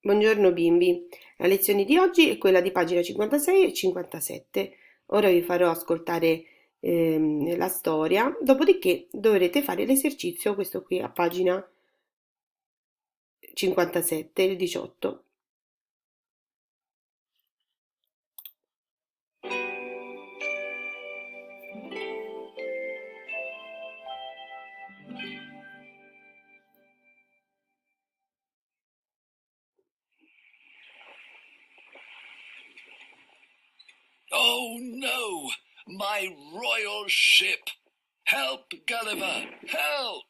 Buongiorno bimbi, la lezione di oggi è quella di pagina 56 e 57. Ora vi farò ascoltare la storia, dopodiché dovrete fare l'esercizio, questo qui a pagina 57, il 18. Oh no! My royal ship! Help, Gulliver! Help!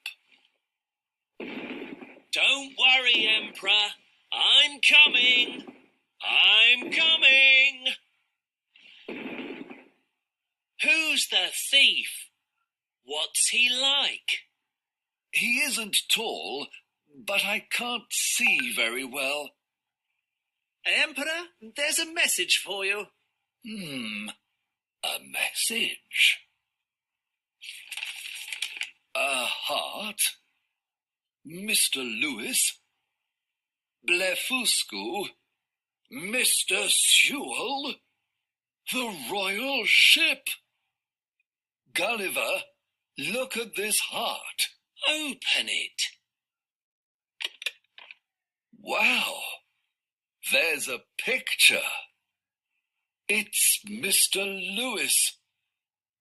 Don't worry, Emperor. I'm coming. I'm coming. Who's the thief? What's he like? He isn't tall, but I can't see very well. Emperor, there's a message for you. A message? A heart? Mr. Lewis? Blefuscu? Mr. Sewell? The royal ship! Gulliver, look at this heart. Open it. Wow! There's a picture. It's Mr. Lewis.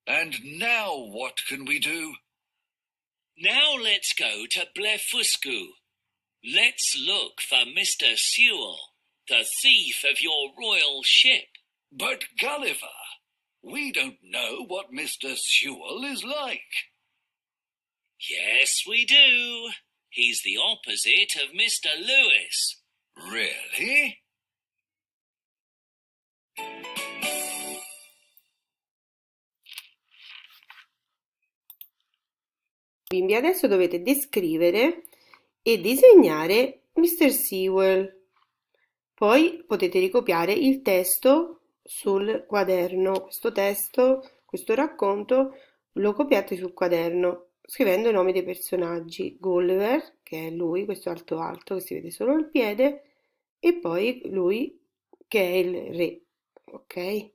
And now what can we do? Now let's go to Blefuscu. Let's look for Mr. Sewell, the thief of your royal ship. But Gulliver, we don't know what Mr. Sewell is like. Yes, we do. He's the opposite of Mr. Lewis. Really? Bimbi, adesso dovete descrivere e disegnare Mr. Sewell. Poi potete ricopiare il testo sul quaderno. Questo testo, questo racconto, lo copiate sul quaderno scrivendo i nomi dei personaggi. Gulliver, che è lui, questo alto alto che si vede solo il piede, e poi lui che è il re. Ok?